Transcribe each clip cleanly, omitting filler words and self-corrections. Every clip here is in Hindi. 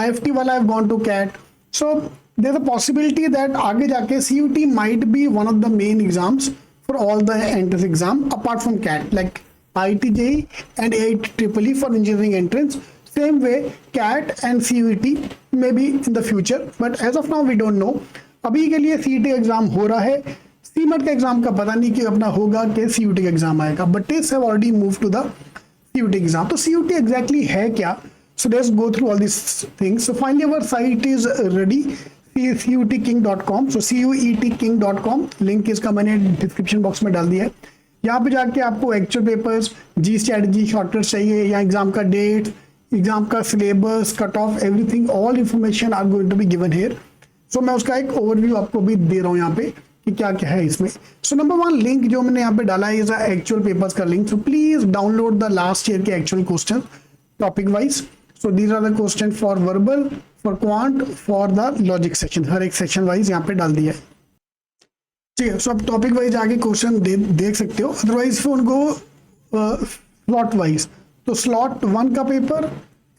IFT वाला I've gone to CAT. So there's a possibility that आगे जाके CUT might be one of the main exams for all the entrance exam apart from CAT, like IIT JEE and AIEEE for engineering entrance. Same way CAT and CUT maybe in the future, but as of now we don't know. अभी के लिए CET एग्जाम हो रहा है, CMAT का एग्जाम का पता नहीं कि अपना होगा कि CUT का एग्जाम आएगा, but tests have already moved to the CUT exam. तो CUT exactly है क्या? So let's go through all these things. So finally our site is ready, cutking.com. So cutking.com, link इसका मैंने डिस्क्रिप्शन बॉक्स में डाल दिया है. यहाँ पे जाके आपको एक्चुअल पेपर्स, जी स्ट्रेटजी, शॉर्टकट चाहिए या एग्जाम का डेट, एग्जाम का syllabus, cut off, everything, all information are going to be given here. So मैं उसका एक ओवरव्यू आपको भी दे रहा हूँ यहाँ पे कि क्या क्या है इसमें. सो नंबर 1 लिंक जो मैंने यहाँ पे डाला है इज एक्चुअल पेपर्स का link. So please download the last year के actual question topic wise. So these are the question for verbal, for quant, for the logic section. हर एक सेक्शन वाइज यहाँ पे डाल दिया है. ठीक है. सो आप टॉपिक वाइज आगे क्वेश्चन देख सकते हो. अदरवाइज फिर उनको स्लॉट वाइज, तो स्लॉट 1 का पेपर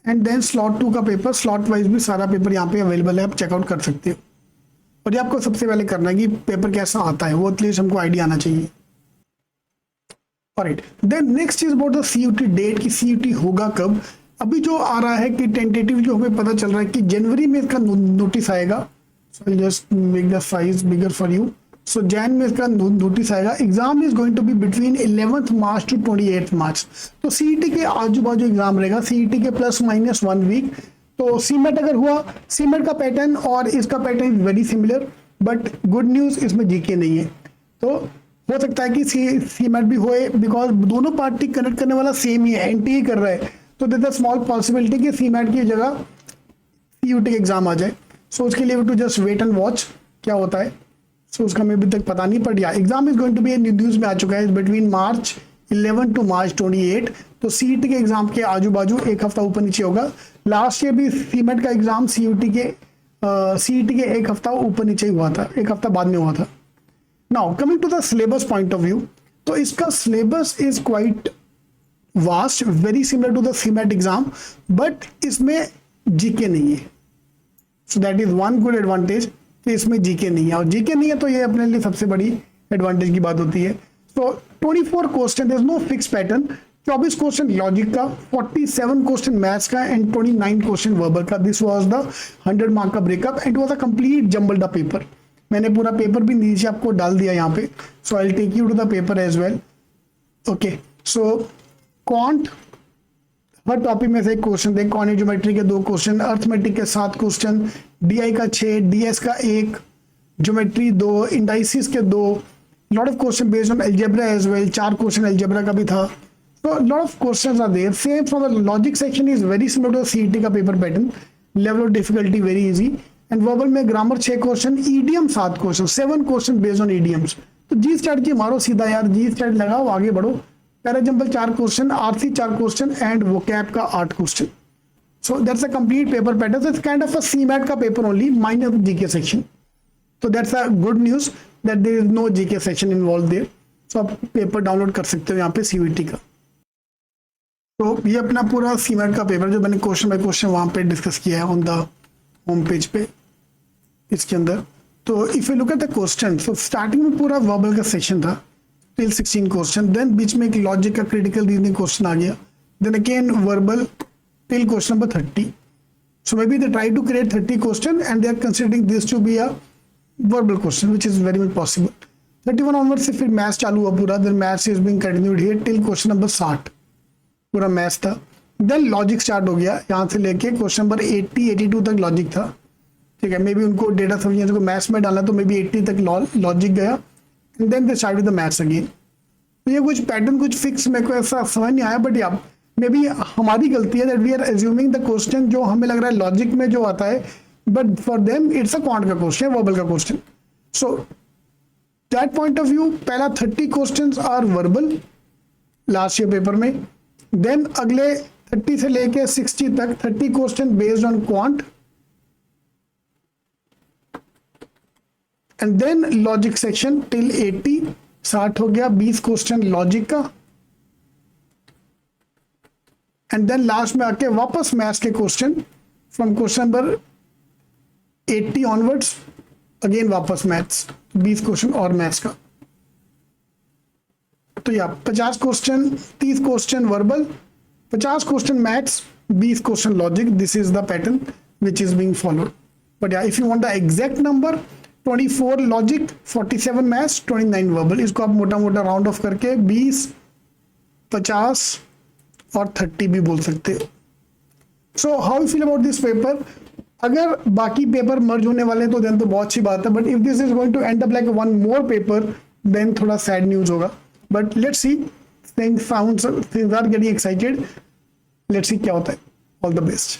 एंड देन स्लॉट 2 का पेपर, स्लॉट वाइज भी सारा पेपर यहाँ पे अवेलेबल है, आप चेकआउट कर सकते हो. और ये आपको सबसे पहले करना है कि पेपर कैसा आता है, वो एटलीस्ट हमको आइडिया आना चाहिए. Alright, then next is about the CUT date कि CUT होगा कब. अभी जो आ रहा है कि टेंटेटिव जो हमें पता चल रहा है कि जनवरी में इसका नोटिस आएगा. So just make the size bigger for you. So Jan में इसका नोटिस आएगा. Exam is going to be between 11th March to 28th March. तो CET के आजू बाजू एग्जाम रहेगा, CET के प्लस माइनस 1 वीक. तो CMAT अगर हुआ, CMAT का पैटर्न और इसका pattern is very similar, but good news इसमें GK नहीं है. तो हो सकता है कि CMAT भी होए, बिकॉज दोनों पार्टी कनेक्ट करने वाला सेम ही है, NTA कर रहा है. तो देयर इज स्मॉल पॉसिबिलिटी कि CMAT की जगह CUT एग्जाम आ जाए. सो उसके लिए to just wait and watch क्या होता है. सो उसका मैं अभी तक पता नहीं, पड़ गया exam is going to be news में आ चुका है बिटवीन March 11 टू March 28. तो CET के एग्जाम के आजू बाजू एक हफ्ता ऊपर नीचे होगा. लास्ट ईयर भी CMAT का एग्जाम CET के एक हफ्ता ऊपर नीचे ही हुआ था, एक हफ्ता बाद में हुआ था. Now coming to the syllabus point of view, तो इसका syllabus is quite vast, very similar to the CMAT exam, but इसमें GK नहीं है. So that is one good advantage कि इसमें GK नहीं है. और GK नहीं है तो ये अपने लिए सबसे बड़ी एडवांटेज की बात होती है. So 24 question, there is no fix pattern. 24 question logic का, 47 क्वेश्चन मैथ्स का एंड 29 क्वेश्चन वर्बल का. दिस वाज द 100 मार्क का breakup and was a complete jumbled up paper. मैंने पूरा पेपर भी नीचे आपको डाल दिया यहाँ पे. So I will take you to the paper as well. Okay, so quant, हर टॉपिक में से एक क्वेश्चन दें. कॉर्डिनेट ज्योमेट्री के 2 क्वेश्चन, अर्थमेटिक के 7 क्वेश्चन, DI का 6, DS का 1, ज्योमेट्री 2, इंडाइसिस के 2, lot of question based on algebra as well. 4 question algebra का भी था. So a lot of questions are there. Same from the logic section is very similar to the CET का paper pattern. Level of difficulty very easy. And verbal में grammar 6 question, EDM 7 question, 7 question based on EDMs. तो जी स्ट्रेटजी मारो सीधा यार, जी स्ट्रेट लगाओ, आगे बढ़ो. पैराजम्पल 4 question, RC 4 question and vocab का 8 question. So that's a complete paper pattern. So it's kind of a CMAT का paper only minus GK section. So that's a good news that there is no GK section involved there. So आप पेपर डाउनलोड कर सकते हो यहाँ पे CUT का. तो ये अपना पूरा CMAT का पेपर जो मैंने क्वेश्चन बाय क्वेश्चन वहाँ पे डिस्कस किया है ऑन द होम पेज पे इसके अंदर. तो if you look at the question, so starting में पूरा वर्बल का सेक्शन था टिल 16 क्वेश्चन. देन बीच में एक लॉजिक का क्रिटिकल रीजनिंग क्वेश्चन आ गया. Then again verbal till question number 30. So maybe they try to create 30 question and they are considering this to be a verbal question which is very much possible. 31 onward से फिर मैथ्स चालू हुआ पूरा. Then maths is being continued here till question number 60 पूरा मैथ्स था. देन लॉजिक स्टार्ट हो गया यहाँ से लेके क्वेश्चन नंबर 80-82 तक लॉजिक था. ठीक है, मे बी उनको डेटा समझने को मैथ्स में डाला तो मे बी 80 तक लॉजिक गया and then they start with the maths again. तो ये कुछ पैटर्न कुछ फिक्स मेरे को ऐसा समझ नहीं आया, बट या मे बी हमारी गलती है that we are assuming the question जो हमें लग रहा है लॉजिक में जो आता है, but for them it's a quant का क्वेश्चन, वर्बल का question. So that point of view पहला 30 questions are verbal last year paper में. देन अगले 30 से लेके 60 तक 30 question based on quant and then logic section till 80. 60 हो गया, 20 क्वेश्चन लॉजिक का एंड देन लास्ट में आके वापस मैथ्स के question from question number 80 onwards again वापस मैथ्स, 20 क्वेश्चन और मैथ्स का। तो या 50 question, 30 question verbal, 50 question maths, 20 question logic. This is the pattern which is being followed. But या if you want the exact number, 24 logic, 47 maths, 29 verbal. इसको आप मोटा मोटा राउंड ऑफ करके 20, 50 और 30 भी बोल सकते हो। So how you feel about this paper? अगर बाकी पेपर मर्ज होने वाले हैं तो देन तो बहुत अच्छी बात है, but if this is going to end up like one more paper then थोड़ा सैड न्यूज होगा। But let's see, things are getting excited, let's see क्या होता है। All the best.